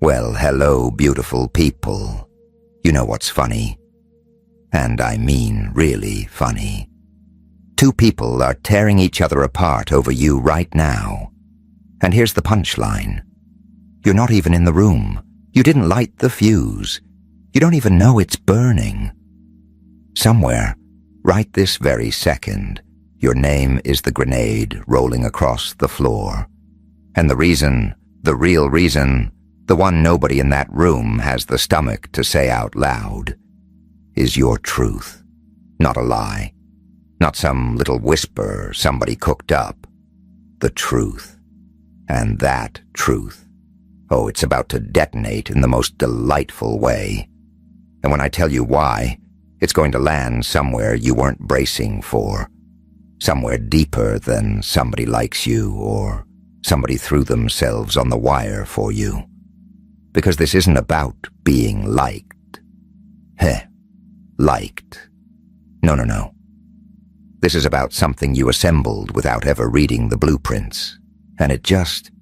Well, hello, beautiful people. You know what's funny? And I mean really funny. Two people are tearing each other apart over you right now. And here's the punchline. You're not even in the room. You didn't light the fuse. You don't even know it's burning. Somewhere, right this very second, your name is the grenade rolling across the floor. And the reason, the real reason, the one nobody in that room has the stomach to say out loud, is your truth. Not a lie. Not some little whisper somebody cooked up. The truth. And that truth. Oh, it's about to detonate in the most delightful way. And when I tell you why, it's going to land somewhere you weren't bracing for. Somewhere deeper than somebody likes you or somebody threw themselves on the wire for you. Because this isn't about being liked. Liked. No. This is about something you assembled without ever reading the blueprints. And it just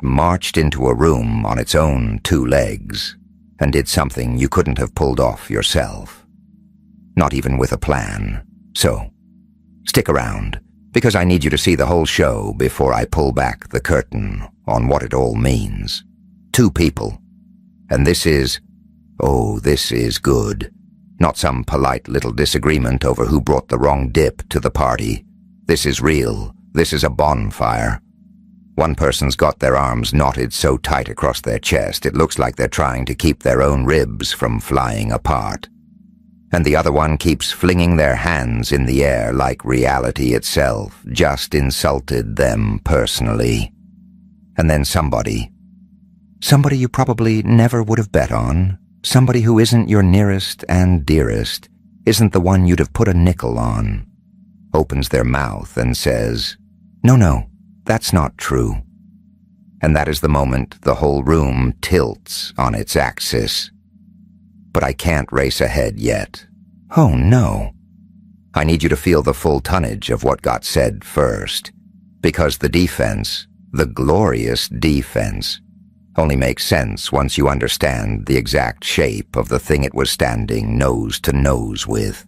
marched into a room on its own two legs and did something you couldn't have pulled off yourself. Not even with a plan. So, stick around, because I need you to see the whole show before I pull back the curtain on what it all means. Two people. And this is good. Not some polite little disagreement over who brought the wrong dip to the party. This is real. This is a bonfire. One person's got their arms knotted so tight across their chest it looks like they're trying to keep their own ribs from flying apart. And the other one keeps flinging their hands in the air like reality itself just insulted them personally. And then somebody you probably never would have bet on, somebody who isn't your nearest and dearest, isn't the one you'd have put a nickel on, opens their mouth and says, No, that's not true. And that is the moment the whole room tilts on its axis. But I can't race ahead yet. Oh no. I need you to feel the full tonnage of what got said first, because the defense, the glorious defense, only makes sense once you understand the exact shape of the thing it was standing nose to nose with.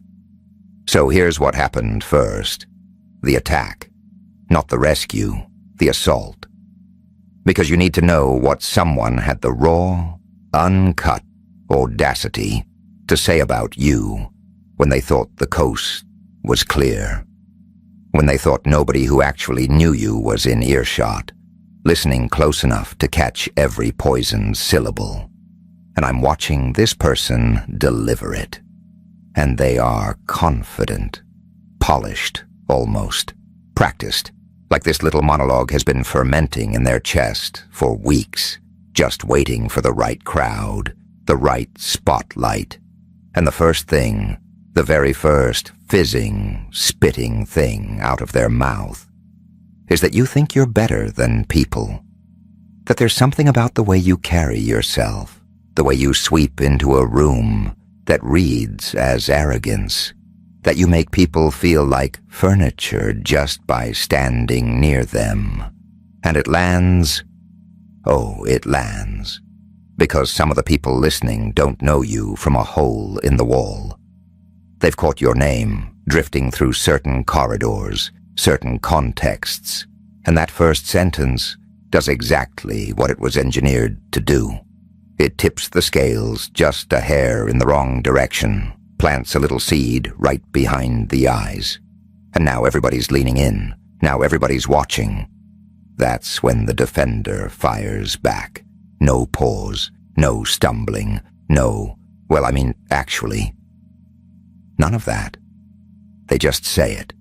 So here's what happened first. The attack. Not the rescue. The assault. Because you need to know what someone had the raw, uncut audacity to say about you when they thought the coast was clear. When they thought nobody who actually knew you was in earshot, listening close enough to catch every poisoned syllable. And I'm watching this person deliver it. And they are confident, polished almost, practiced, like this little monologue has been fermenting in their chest for weeks, just waiting for the right crowd, the right spotlight. And the first thing, the very first fizzing, spitting thing out of their mouth is that you think you're better than people. That there's something about the way you carry yourself, the way you sweep into a room that reads as arrogance, that you make people feel like furniture just by standing near them. And it lands. Oh, it lands. Because some of the people listening don't know you from a hole in the wall. They've caught your name drifting through certain corridors, certain contexts, and that first sentence does exactly what it was engineered to do. It tips the scales just a hair in the wrong direction, plants a little seed right behind the eyes. And now everybody's leaning in. Now everybody's watching. That's when the defender fires back. No pause, no stumbling, actually, none of that. They just say it.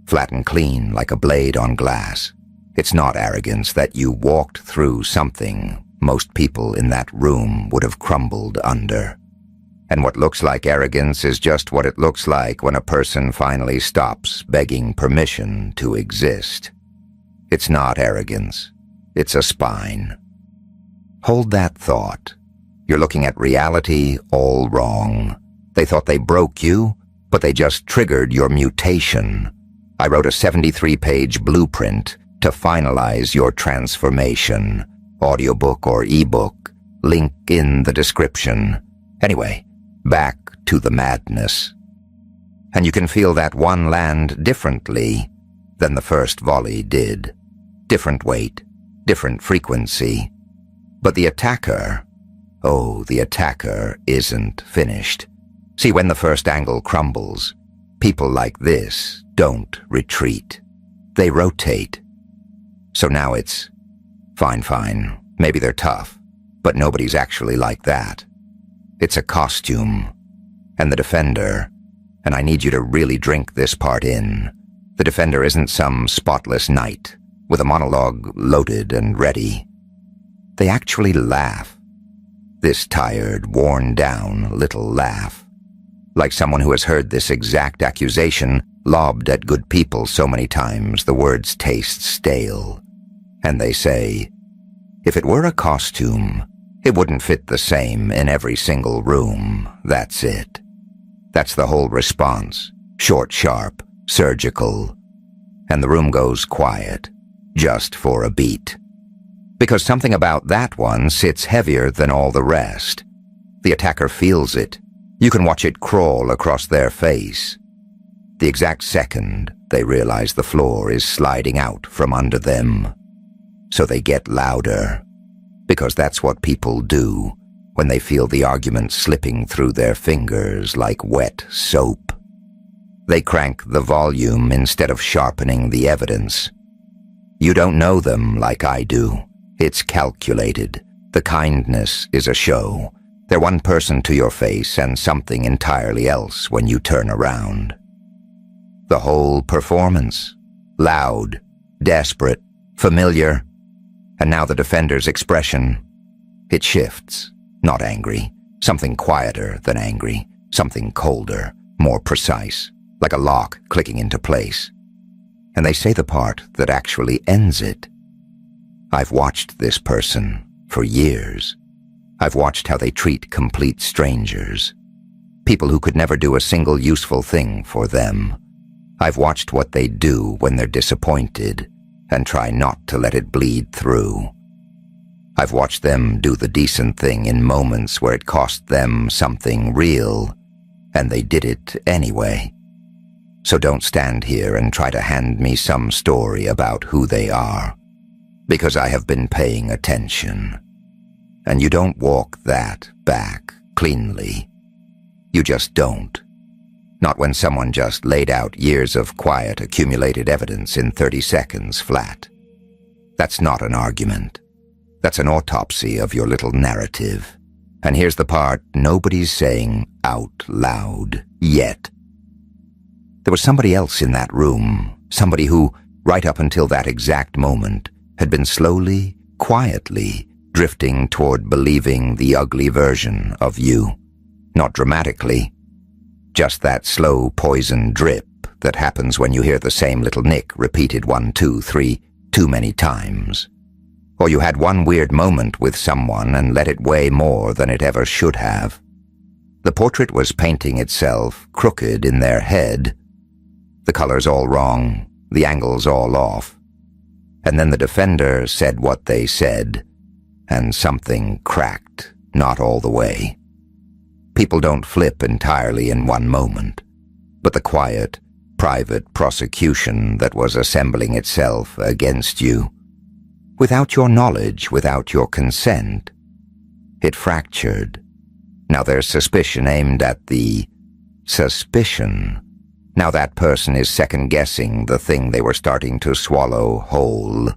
Flat and clean like a blade on glass. It's not arrogance that you walked through something most people in that room would have crumbled under. And what looks like arrogance is just what it looks like when a person finally stops begging permission to exist. It's not arrogance. It's a spine. Hold that thought. You're looking at reality all wrong. They thought they broke you, but they just triggered your mutation. I wrote a 73-page blueprint to finalize your transformation, audiobook or ebook, link in the description. Anyway, back to the madness. And you can feel that one land differently than the first volley did. Different weight, different frequency. But the attacker, the attacker isn't finished. See, when the first angle crumbles, people like this don't retreat. They rotate. So now it's, fine, maybe they're tough, but nobody's actually like that. It's a costume. And the defender, and I need you to really drink this part in, the defender isn't some spotless knight with a monologue loaded and ready. They actually laugh. This tired, worn-down little laugh. Like someone who has heard this exact accusation lobbed at good people so many times the words taste stale. And they say, if it were a costume, it wouldn't fit the same in every single room. That's it. That's the whole response. Short, sharp, surgical. And the room goes quiet, just for a beat. Because something about that one sits heavier than all the rest. The attacker feels it. You can watch it crawl across their face. The exact second they realize the floor is sliding out from under them. So they get louder. Because that's what people do when they feel the argument slipping through their fingers like wet soap. They crank the volume instead of sharpening the evidence. You don't know them like I do. It's calculated. The kindness is a show. They're one person to your face and something entirely else when you turn around. The whole performance. Loud, desperate, familiar. And now the defender's expression. It shifts. Not angry. Something quieter than angry. Something colder, more precise. Like a lock clicking into place. And they say the part that actually ends it. I've watched this person for years. I've watched how they treat complete strangers. People who could never do a single useful thing for them. I've watched what they do when they're disappointed and try not to let it bleed through. I've watched them do the decent thing in moments where it cost them something real, and they did it anyway. So don't stand here and try to hand me some story about who they are. Because I have been paying attention. And you don't walk that back cleanly. You just don't. Not when someone just laid out years of quiet, accumulated evidence in 30 seconds flat. That's not an argument. That's an autopsy of your little narrative. And here's the part nobody's saying out loud yet. There was somebody else in that room. Somebody who, right up until that exact moment, had been slowly, quietly, drifting toward believing the ugly version of you. Not dramatically. Just that slow poison drip that happens when you hear the same little nick repeated 1, 2, 3 too many times. Or you had one weird moment with someone and let it weigh more than it ever should have. The portrait was painting itself crooked in their head. The colors all wrong, the angles all off. And then the defender said what they said, and something cracked, not all the way. People don't flip entirely in one moment, but the quiet, private prosecution that was assembling itself against you, without your knowledge, without your consent, it fractured. Now there's suspicion aimed at the suspicion. Now that person is second-guessing the thing they were starting to swallow whole.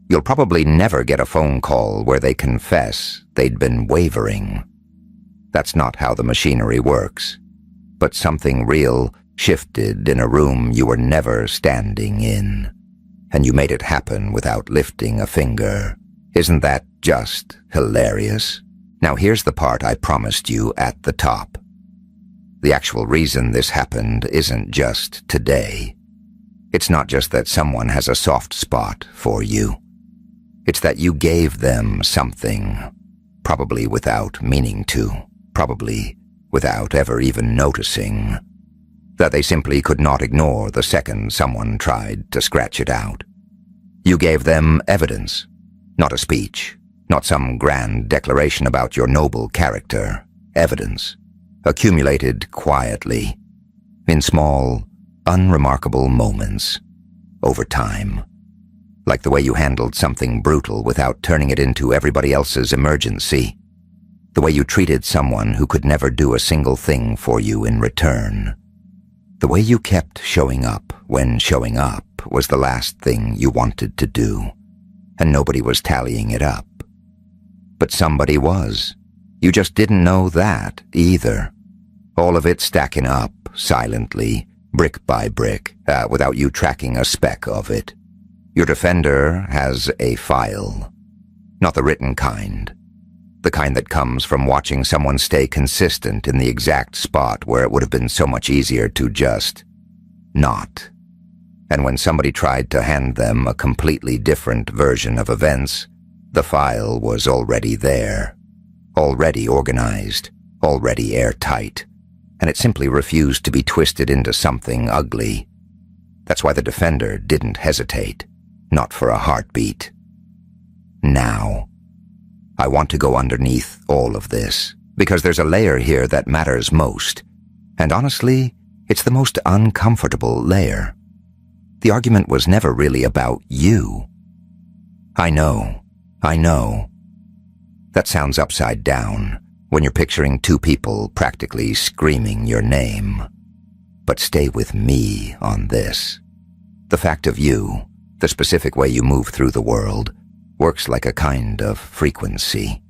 You'll probably never get a phone call where they confess they'd been wavering. That's not how the machinery works. But something real shifted in a room you were never standing in. And you made it happen without lifting a finger. Isn't that just hilarious? Now here's the part I promised you at the top. The actual reason this happened isn't just today. It's not just that someone has a soft spot for you. It's that you gave them something, probably without meaning to, probably without ever even noticing, that they simply could not ignore the second someone tried to scratch it out. You gave them evidence, not a speech, Not some grand declaration about your noble character. Evidence. Accumulated quietly. In small, unremarkable moments. Over time. Like the way you handled something brutal without turning it into everybody else's emergency. The way you treated someone who could never do a single thing for you in return. The way you kept showing up when showing up was the last thing you wanted to do, and nobody was tallying it up. But somebody was. You just didn't know that either. All of it stacking up, silently, brick by brick, without you tracking a speck of it. Your defender has a file. Not the written kind. The kind that comes from watching someone stay consistent in the exact spot where it would have been so much easier to just not. And when somebody tried to hand them a completely different version of events, the file was already there, already organized, already airtight, and it simply refused to be twisted into something ugly. That's why the defender didn't hesitate, not for a heartbeat. Now. I want to go underneath all of this, because there's a layer here that matters most, and honestly, it's the most uncomfortable layer. The argument was never really about you. I know. That sounds upside down, when you're picturing two people practically screaming your name. But stay with me on this. The fact of you, the specific way you move through the world, works like a kind of frequency.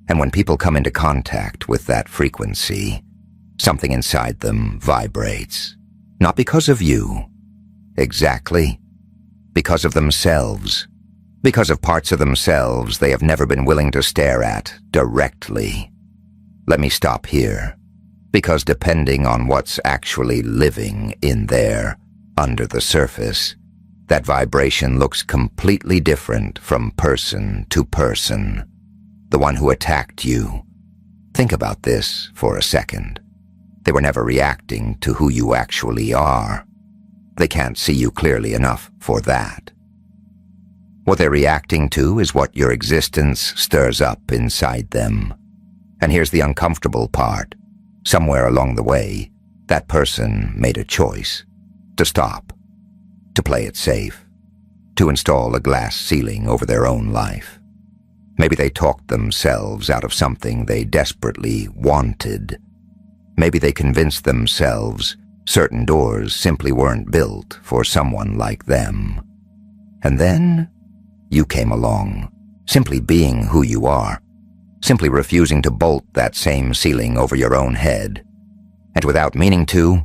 And when people come into contact with that frequency, something inside them vibrates. Not because of you. Exactly. Because of themselves. Because of parts of themselves they have never been willing to stare at directly. Let me stop here. Because depending on what's actually living in there, under the surface, that vibration looks completely different from person to person. The one who attacked you. Think about this for a second. They were never reacting to who you actually are. They can't see you clearly enough for that. What they're reacting to is what your existence stirs up inside them. And here's the uncomfortable part. Somewhere along the way, that person made a choice. To stop. To play it safe, to install a glass ceiling over their own life. Maybe they talked themselves out of something they desperately wanted. Maybe they convinced themselves certain doors simply weren't built for someone like them. And then you came along, simply being who you are, simply refusing to bolt that same ceiling over your own head. And without meaning to,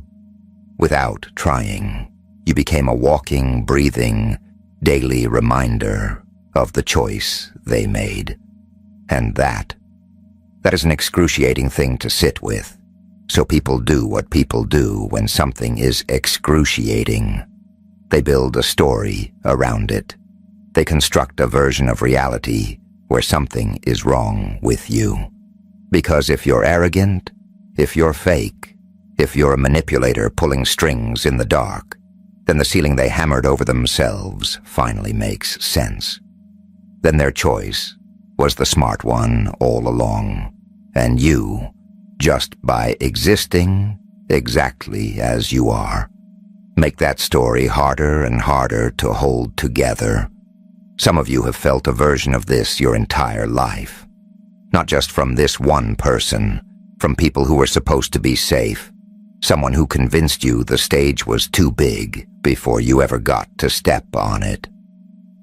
without trying, you became a walking, breathing, daily reminder of the choice they made. And that is an excruciating thing to sit with. So people do what people do when something is excruciating. They build a story around it. They construct a version of reality where something is wrong with you. Because if you're arrogant, if you're fake, if you're a manipulator pulling strings in the dark, then the ceiling they hammered over themselves finally makes sense. Then their choice was the smart one all along, and you, just by existing exactly as you are, make that story harder and harder to hold together. Some of you have felt a version of this your entire life. Not just from this one person, from people who were supposed to be safe, someone who convinced you the stage was too big before you ever got to step on it.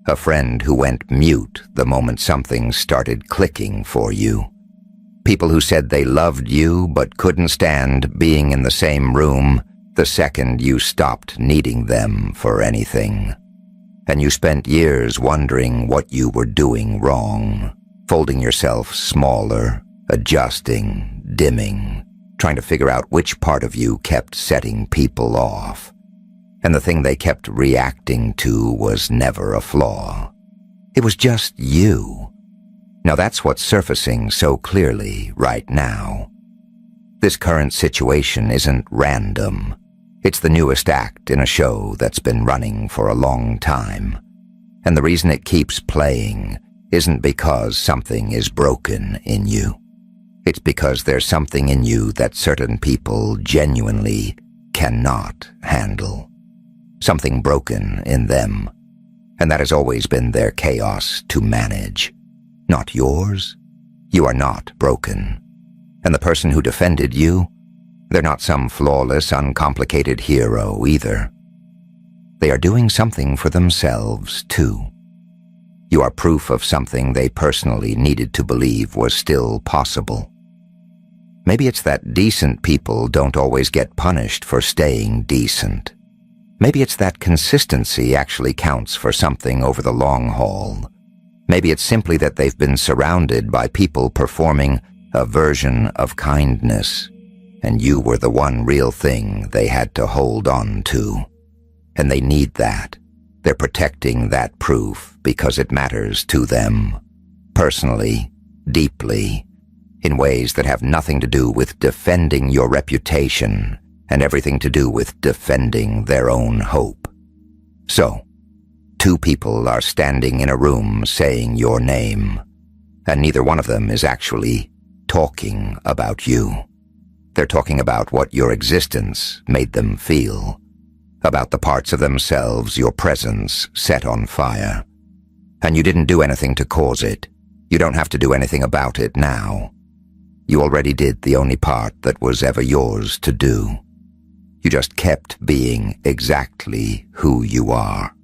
A friend who went mute the moment something started clicking for you. People who said they loved you but couldn't stand being in the same room the second you stopped needing them for anything. And you spent years wondering what you were doing wrong, folding yourself smaller, adjusting, dimming, trying to figure out which part of you kept setting people off. And the thing they kept reacting to was never a flaw. It was just you. Now that's what's surfacing so clearly right now. This current situation isn't random. It's the newest act in a show that's been running for a long time. And the reason it keeps playing isn't because something is broken in you. It's because there's something in you that certain people genuinely cannot handle. Something broken in them, and that has always been their chaos to manage. Not yours. You are not broken. And the person who defended you, they're not some flawless, uncomplicated hero either. They are doing something for themselves, too. You are proof of something they personally needed to believe was still possible. Maybe it's that decent people don't always get punished for staying decent. Maybe it's that consistency actually counts for something over the long haul. Maybe it's simply that they've been surrounded by people performing a version of kindness, and you were the one real thing they had to hold on to. And they need that. They're protecting that proof because it matters to them, personally, deeply, in ways that have nothing to do with defending your reputation and everything to do with defending their own hope. So, two people are standing in a room saying your name, and neither one of them is actually talking about you. They're talking about what your existence made them feel, about the parts of themselves your presence set on fire. And you didn't do anything to cause it. You don't have to do anything about it now. You already did the only part that was ever yours to do. You just kept being exactly who you are.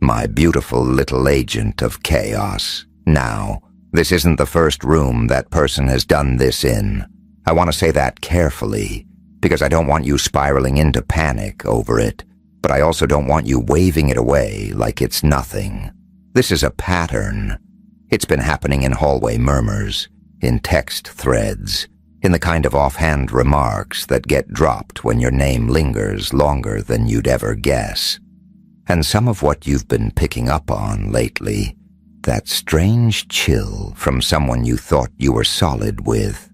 My beautiful little agent of chaos. Now, this isn't the first room that person has done this in. I want to say that carefully, because I don't want you spiraling into panic over it, but I also don't want you waving it away like it's nothing. This is a pattern. It's been happening in hallway murmurs, in text threads, in the kind of offhand remarks that get dropped when your name lingers longer than you'd ever guess. And some of what you've been picking up on lately, that strange chill from someone you thought you were solid with,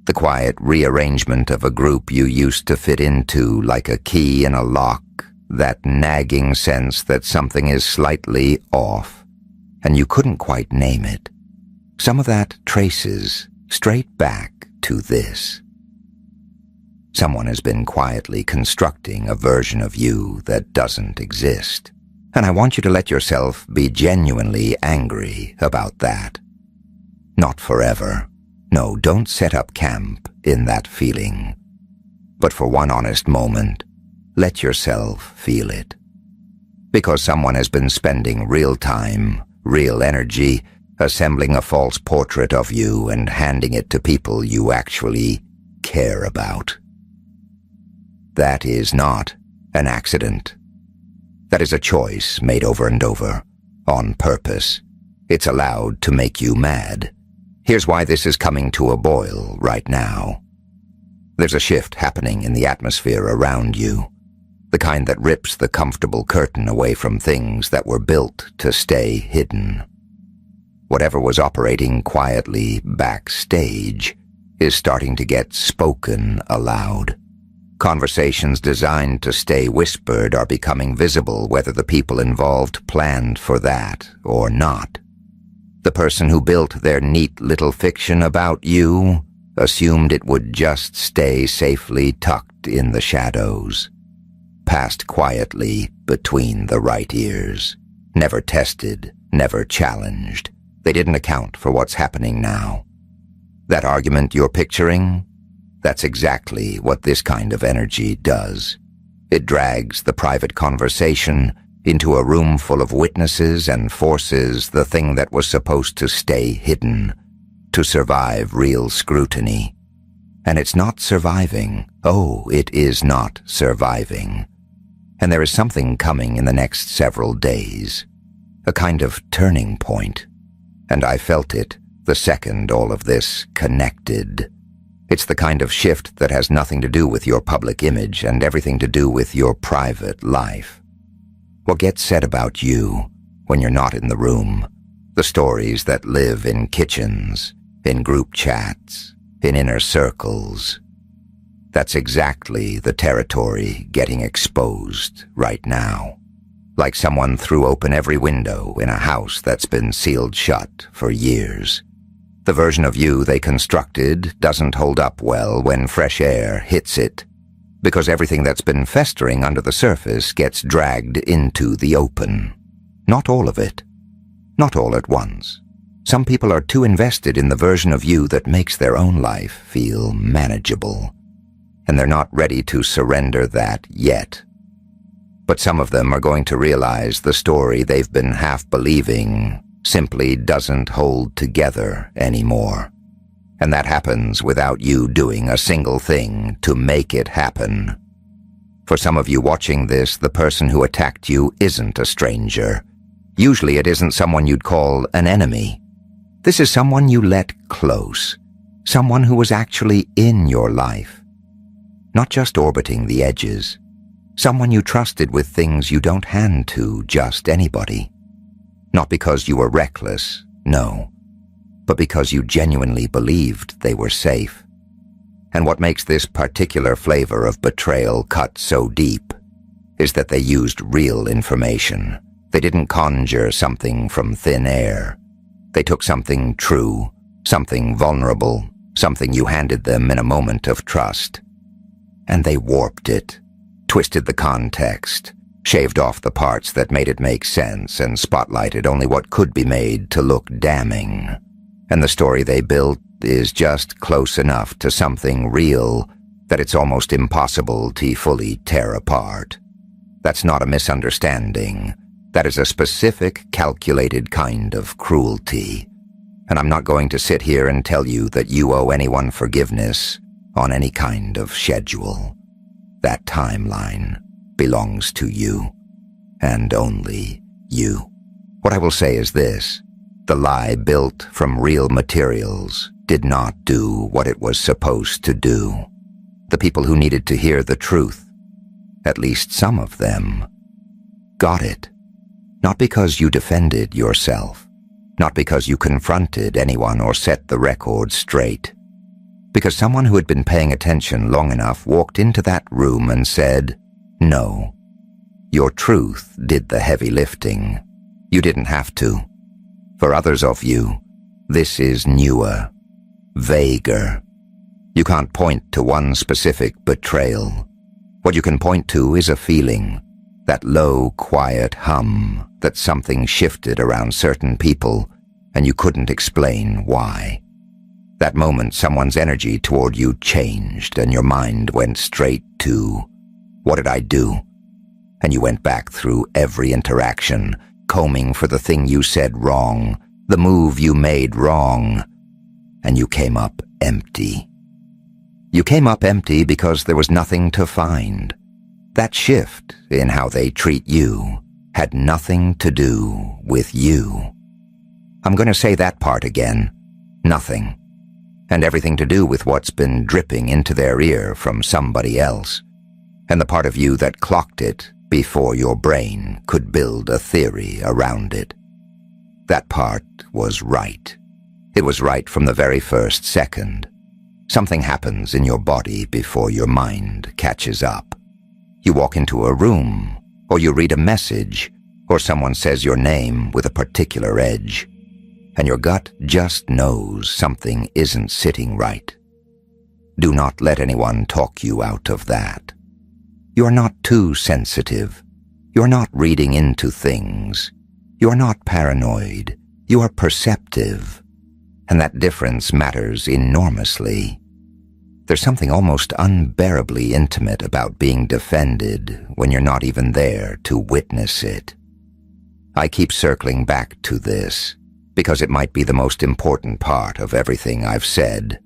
the quiet rearrangement of a group you used to fit into like a key in a lock, that nagging sense that something is slightly off, and you couldn't quite name it. Some of that traces straight back to this. Someone has been quietly constructing a version of you that doesn't exist, and I want you to let yourself be genuinely angry about that. Not forever. No, don't set up camp in that feeling. But for one honest moment, let yourself feel it. Because someone has been spending real time, real energy, assembling a false portrait of you and handing it to people you actually care about. That is not an accident. That is a choice made over and over, on purpose. It's allowed to make you mad. Here's why this is coming to a boil right now. There's a shift happening in the atmosphere around you, the kind that rips the comfortable curtain away from things that were built to stay hidden. Whatever was operating quietly backstage is starting to get spoken aloud. Conversations designed to stay whispered are becoming visible whether the people involved planned for that or not. The person who built their neat little fiction about you assumed it would just stay safely tucked in the shadows, passed quietly between the right ears, never tested, never challenged. They didn't account for what's happening now. That argument you're picturing? That's exactly what this kind of energy does. It drags the private conversation into a room full of witnesses and forces the thing that was supposed to stay hidden to survive real scrutiny. And it's not surviving. Oh, it is not surviving. And there is something coming in the next several days. A kind of turning point. And I felt it the second all of this connected. It's the kind of shift that has nothing to do with your public image and everything to do with your private life. What gets said about you when you're not in the room, the stories that live in kitchens, in group chats, in inner circles. That's exactly the territory getting exposed right now. like someone threw open every window in a house that's been sealed shut for years. The version of you they constructed doesn't hold up well when fresh air hits it, because everything that's been festering under the surface gets dragged into the open. Not all of it. Not all at once. Some people are too invested in the version of you that makes their own life feel manageable, and they're not ready to surrender that yet. But some of them are going to realize the story they've been half believing simply doesn't hold together anymore. And that happens without you doing a single thing to make it happen. For some of you watching this, the person who attacked you isn't a stranger. Usually it isn't someone you'd call an enemy. This is someone you let close. Someone who was actually in your life. Not just orbiting the edges. Someone you trusted with things you don't hand to just anybody. Not because you were reckless, no, but because you genuinely believed they were safe. And what makes this particular flavor of betrayal cut so deep is that they used real information. They didn't conjure something from thin air. They took something true, something vulnerable, something you handed them in a moment of trust, and they warped it, twisted the context, shaved off the parts that made it make sense, and spotlighted only what could be made to look damning. And the story they built is just close enough to something real that it's almost impossible to fully tear apart. That's not a misunderstanding. That is a specific, calculated kind of cruelty. And I'm not going to sit here and tell you that you owe anyone forgiveness on any kind of schedule. That timeline belongs to you, and only you. What I will say is this: the lie built from real materials did not do what it was supposed to do. The people who needed to hear the truth, at least some of them, got it. Not because you defended yourself, not because you confronted anyone or set the record straight. Because someone who had been paying attention long enough walked into that room and said, "No, your truth did the heavy lifting. You didn't have to." For others of you, this is newer, vaguer. You can't point to one specific betrayal. What you can point to is a feeling, that low, quiet hum that something shifted around certain people and you couldn't explain why. That moment someone's energy toward you changed and your mind went straight to, "What did I do?" And you went back through every interaction, combing for the thing you said wrong, the move you made wrong, and you came up empty. You came up empty because there was nothing to find. That shift in how they treat you had nothing to do with you. I'm going to say that part again. Nothing. And everything to do with what's been dripping into their ear from somebody else, and the part of you that clocked it before your brain could build a theory around it. That part was right. It was right from the very first second. Something happens in your body before your mind catches up. You walk into a room, or you read a message, or someone says your name with a particular edge, and your gut just knows something isn't sitting right. Do not let anyone talk you out of that. You're not too sensitive. You're not reading into things. You're not paranoid. You are perceptive. And that difference matters enormously. There's something almost unbearably intimate about being defended when you're not even there to witness it. I keep circling back to this, because it might be the most important part of everything I've said.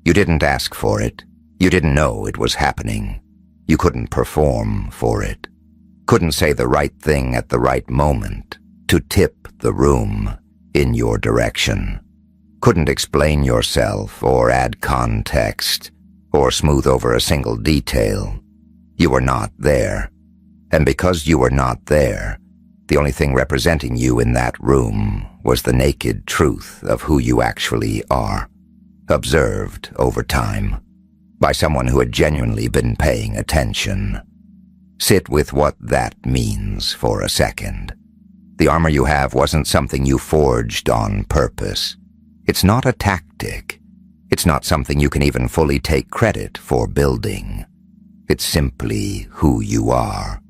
You didn't ask for it. You didn't know it was happening. You couldn't perform for it. Couldn't say the right thing at the right moment to tip the room in your direction. Couldn't explain yourself or add context or smooth over a single detail. You were not there. And because you were not there, the only thing representing you in that room was the naked truth of who you actually are, observed over time by someone who had genuinely been paying attention. Sit with what that means for a second. The armor you have wasn't something you forged on purpose. It's not a tactic. It's not something you can even fully take credit for building. It's simply who you are,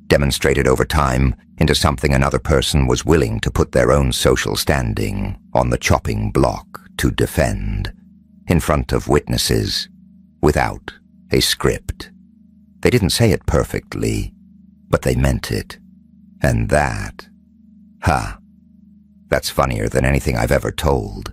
demonstrated over time into something another person was willing to put their own social standing on the chopping block to defend, in front of witnesses, without a script. They didn't say it perfectly, but they meant it. And that, that's funnier than anything I've ever told.